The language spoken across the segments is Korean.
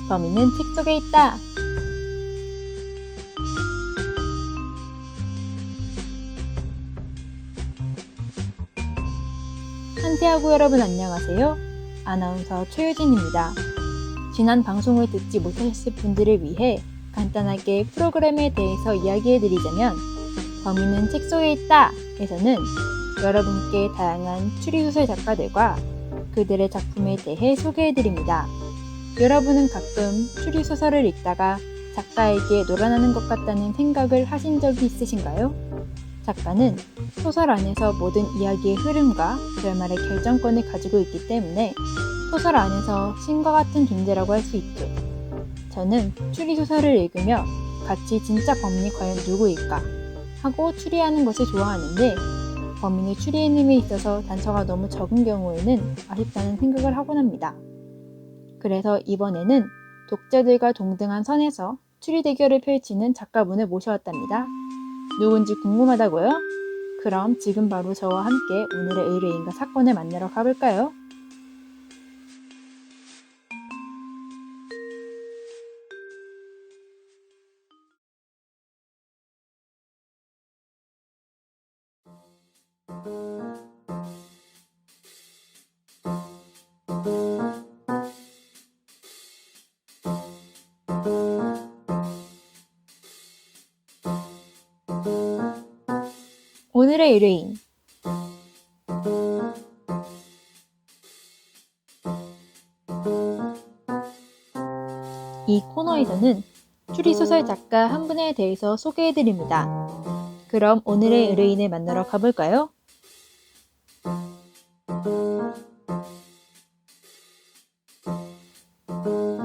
범인은 책 속에 있다. 한태하구 여러분 안녕하세요. 아나운서 최유진입니다. 지난 방송을 듣지 못하셨을 분들을 위해 간단하게 프로그램에 대해서 이야기해드리자면 범인은 책 속에 있다 에서는 여러분께 다양한 추리소설 작가들과 그들의 작품에 대해 소개해드립니다. 여러분은 가끔 추리소설을 읽다가 작가에게 놀아나는 것 같다는 생각을 하신 적이 있으신가요? 작가는 소설 안에서 모든 이야기의 흐름과 결말의 결정권을 가지고 있기 때문에 소설 안에서 신과 같은 존재라고 할 수 있죠. 저는 추리소설을 읽으며 같이 진짜 범인이 과연 누구일까 하고 추리하는 것을 좋아하는데 범인을 추리하는 힘에 있어서 단서가 너무 적은 경우에는 아쉽다는 생각을 하곤 합니다. 그래서 이번에는 독자들과 동등한 선에서 추리 대결을 펼치는 작가분을 모셔왔답니다. 누군지 궁금하다고요? 그럼 지금 바로 저와 함께 오늘의 의뢰인과 사건을 만나러 가볼까요? 오늘의 의뢰인 이 코너에서는 추리소설 작가 한 분에 대해서 소개해드립니다. 그럼 오늘의 의뢰인을 만나러 가볼까요?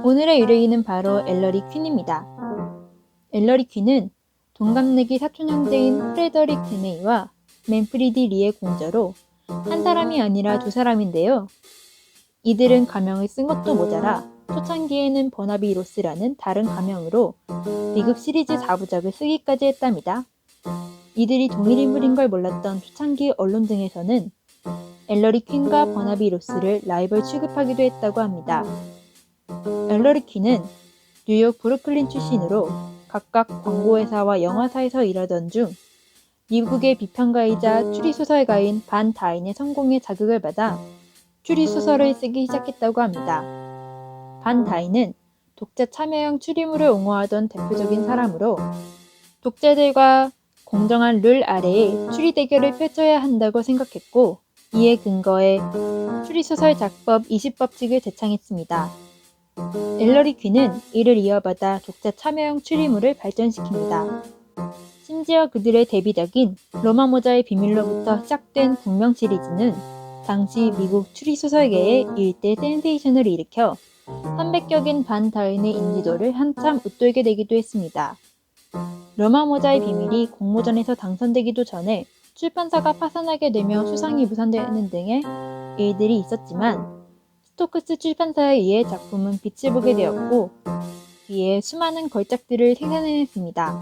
오늘의 의뢰인은 바로 엘러리 퀸입니다. 엘러리 퀸은 동갑내기 사촌 형제인 프레더릭 드네이와 맨프리디 리의 공저로 한 사람이 아니라 두 사람인데요. 이들은 가명을 쓴 것도 모자라 초창기에는 버나비 로스라는 다른 가명으로 미국 시리즈 4부작을 쓰기까지 했답니다. 이들이 동일 인물인 걸 몰랐던 초창기 언론 등에서는 엘러리 퀸과 버나비 로스를 라이벌 취급하기도 했다고 합니다. 엘러리 퀸은 뉴욕 브루클린 출신으로 각각 광고회사와 영화사에서 일하던 중 미국의 비평가이자 추리소설가인 반 다인의 성공에 자극을 받아 추리소설을 쓰기 시작했다고 합니다. 반 다인은 독자 참여형 추리물을 옹호하던 대표적인 사람으로 독자들과 공정한 룰 아래에 추리 대결을 펼쳐야 한다고 생각했고 이에 근거해 추리소설 작법 20법칙을 제창했습니다. 엘러리 퀸은 이를 이어받아 독자 참여형 추리물을 발전시킵니다. 심지어 그들의 데뷔작인 로마 모자의 비밀로부터 시작된 국명 시리즈는 당시 미국 추리소설계에 일대 센세이션을 일으켜 300격인 반 다인의 인지도를 한참 웃돌게 되기도 했습니다. 로마 모자의 비밀이 공모전에서 당선되기도 전에 출판사가 파산하게 되며 수상이 무산되는 등의 일들이 있었지만 스토크스 출판사에 의해 작품은 빛을 보게 되었고 뒤에 수많은 걸작들을 생산해냈습니다.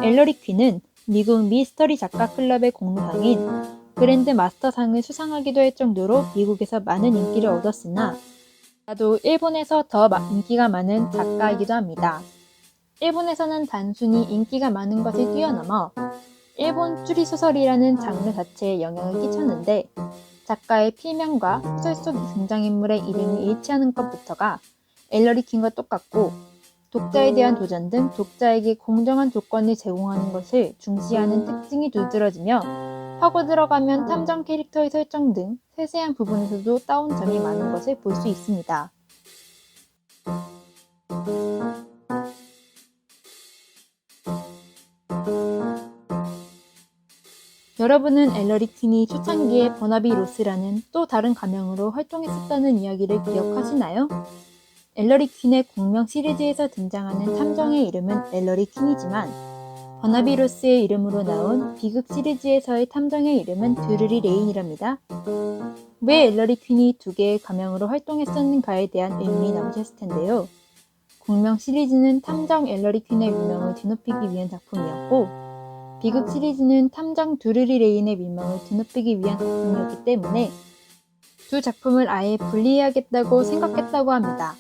엘러리 퀸은 미국 미스터리 작가 클럽의 공로상인 그랜드 마스터상을 수상하기도 할 정도로 미국에서 많은 인기를 얻었으나 나도 일본에서 더 인기가 많은 작가이기도 합니다. 일본에서는 단순히 인기가 많은 것을 뛰어넘어 일본 추리소설이라는 장르 자체에 영향을 끼쳤는데 작가의 필명과 소설 속 등장인물의 이름이 일치하는 것부터가 엘러리 퀸과 똑같고 독자에 대한 도전 등 독자에게 공정한 조건을 제공하는 것을 중시하는 특징이 두드러지며 파고 들어가면 탐정 캐릭터의 설정 등 세세한 부분에서도 따온 점이 많은 것을 볼 수 있습니다. 여러분은 엘러리 퀸이 초창기에 버나비 로스라는 또 다른 가명으로 활동했었다는 이야기를 기억하시나요? 엘러리 퀸의 공명 시리즈에서 등장하는 탐정의 이름은 엘러리 퀸이지만 버나비 로스의 이름으로 나온 비극 시리즈에서의 탐정의 이름은 드루리 레인이랍니다. 왜 엘러리 퀸이 두 개의 가명으로 활동했었는가에 대한 의문이 남으셨을 텐데요. 공명 시리즈는 탐정 엘러리 퀸의 유명을 뒤높이기 위한 작품이었고 비극 시리즈는 탐정 드루리 레인의 민망을 드높이기 위한 작품이었기 때문에 두 작품을 아예 분리해야겠다고 생각했다고 합니다.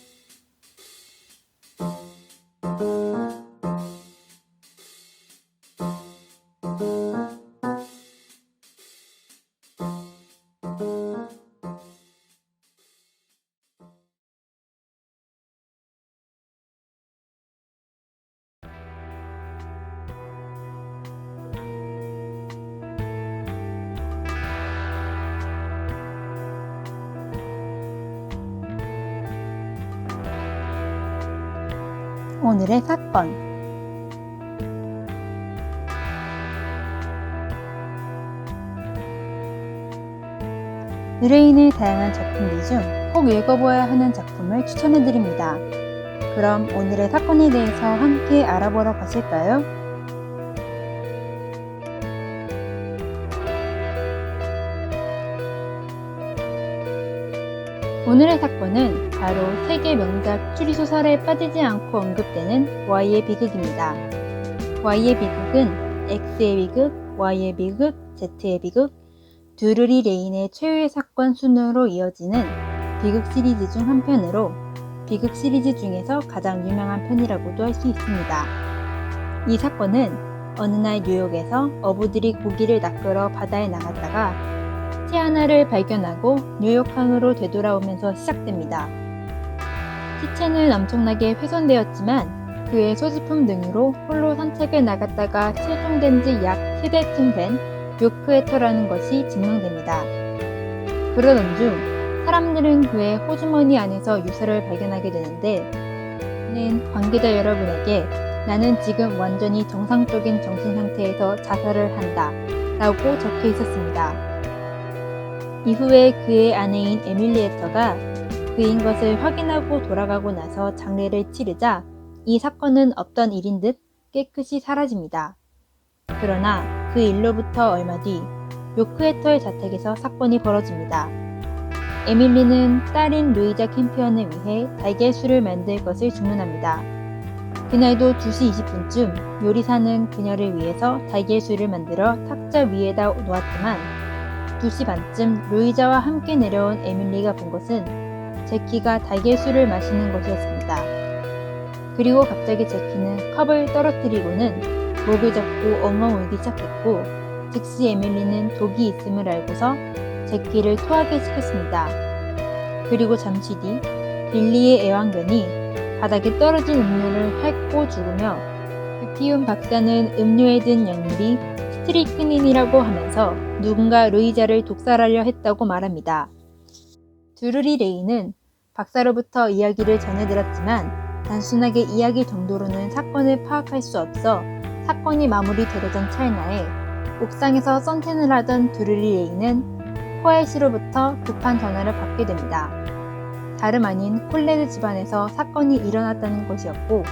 오늘의 사건. 의뢰인의 다양한 작품들 중 꼭 읽어보아야 하는 작품을 추천해드립니다. 그럼 오늘의 사건에 대해서 함께 알아보러 가실까요? 오늘의 사건은 바로 세계 명작 추리소설에 빠지지 않고 언급되는 Y의 비극입니다. Y의 비극은 X의 비극, Y의 비극, Z의 비극, 드루리 레인의 최후의 사건 순으로 이어지는 비극 시리즈 중 한 편으로 비극 시리즈 중에서 가장 유명한 편이라고도 할 수 있습니다. 이 사건은 어느 날 뉴욕에서 어부들이 고기를 낚으러 바다에 나갔다가 새 하나를 발견하고 뉴욕항으로 되돌아오면서 시작됩니다. 시체는 엄청나게 훼손되었지만 그의 소지품 등으로 홀로 산책을 나갔다가 실종된 지 약 3달쯤 된 요크에터라는 것이 증명됩니다. 그러던 중 사람들은 그의 호주머니 안에서 유서를 발견하게 되는데 그는 관계자 여러분에게 나는 지금 완전히 정상적인 정신 상태에서 자살을 한다 라고 적혀 있었습니다. 이후에 그의 아내인 에밀리에터가 그인 것을 확인하고 돌아가고 나서 장례를 치르자 이 사건은 없던 일인 듯 깨끗이 사라집니다. 그러나 그 일로부터 얼마 뒤 요크에터의 자택에서 사건이 벌어집니다. 에밀리는 딸인 루이자 캠피언을 위해 달걀술을 만들 것을 주문합니다. 그날도 2시 20분쯤 요리사는 그녀를 위해서 달걀술을 만들어 탁자 위에다 놓았지만 2시 반쯤 루이자와 함께 내려온 에밀리가 본 것은 제키가 달걀술을 마시는 것이었습니다. 그리고 갑자기 제키는 컵을 떨어뜨리고는 목을 잡고 엉엉 울기 시작했고 즉시 에밀리는 독이 있음을 알고서 제키를 토하게 시켰습니다. 그리고 잠시 뒤 빌리의 애완견이 바닥에 떨어진 음료를 핥고 죽으며 그 피운 박사는 음료에 든 약물이 스트리크닌이라고 하면서 누군가 루이자를 독살하려 했다고 말합니다. 드루리 레인은 박사로부터 이야기를 전해들었지만 단순하게 이야기 정도로는 사건을 파악할 수 없어 사건이 마무리되려던 찰나에 옥상에서 선탠을 하던 드루리 레인은 코엘씨로부터 급한 전화를 받게 됩니다. 다름 아닌 콜레드 집안에서 사건이 일어났다는 것이었고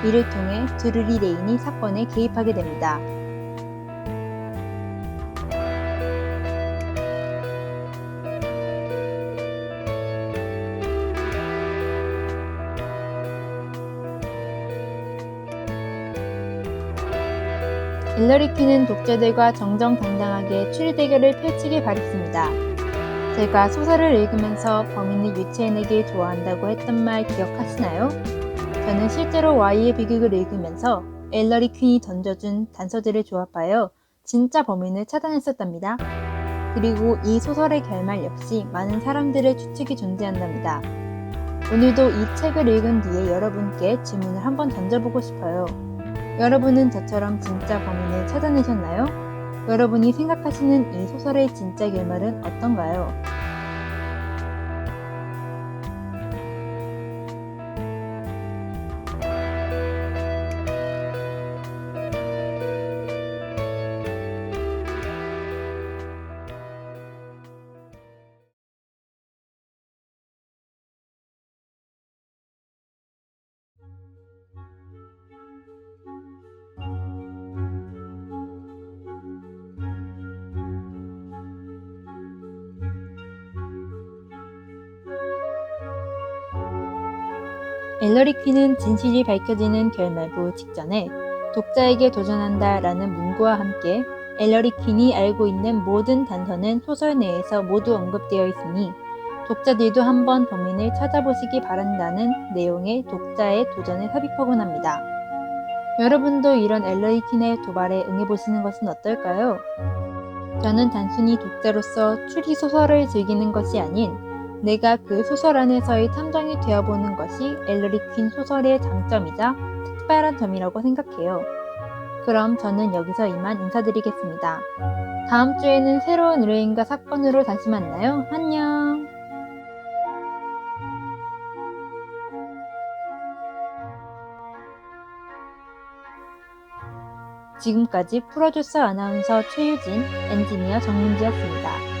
이를 통해 드루리 레인이 사건에 개입하게 됩니다. 일러리 퀸은 독자들과 정정당당하게 추리 대결을 펼치길 바랬습니다. 제가 소설을 읽으면서 범인을 유추해내길 좋아한다고 했던 말 기억하시나요? 저는 실제로 Y의 비극을 읽으면서 일러리 퀸이 던져준 단서들을 조합하여 진짜 범인을 찾아냈었답니다. 그리고 이 소설의 결말 역시 많은 사람들의 추측이 존재한답니다. 오늘도 이 책을 읽은 뒤에 여러분께 질문을 한번 던져보고 싶어요. 여러분은 저처럼 진짜 범인을 찾아내셨나요? 여러분이 생각하시는 이 소설의 진짜 결말은 어떤가요? 일러리 퀸은 진실이 밝혀지는 결말부 직전에 독자에게 도전한다 라는 문구와 함께 일러리 퀸이 알고 있는 모든 단서는 소설 내에서 모두 언급되어 있으니 독자들도 한번 범인을 찾아보시기 바란다는 내용의 독자의 도전을 삽입하곤 합니다. 여러분도 이런 일러리 퀸의 도발에 응해보시는 것은 어떨까요? 저는 단순히 독자로서 추리소설을 즐기는 것이 아닌 내가 그 소설 안에서의 탐정이 되어보는 것이 일러리 퀸 소설의 장점이자 특별한 점이라고 생각해요. 그럼 저는 여기서 이만 인사드리겠습니다. 다음 주에는 새로운 의뢰인과 사건으로 다시 만나요. 안녕! 지금까지 프로듀서 아나운서 최유진, 엔지니어 정민지였습니다.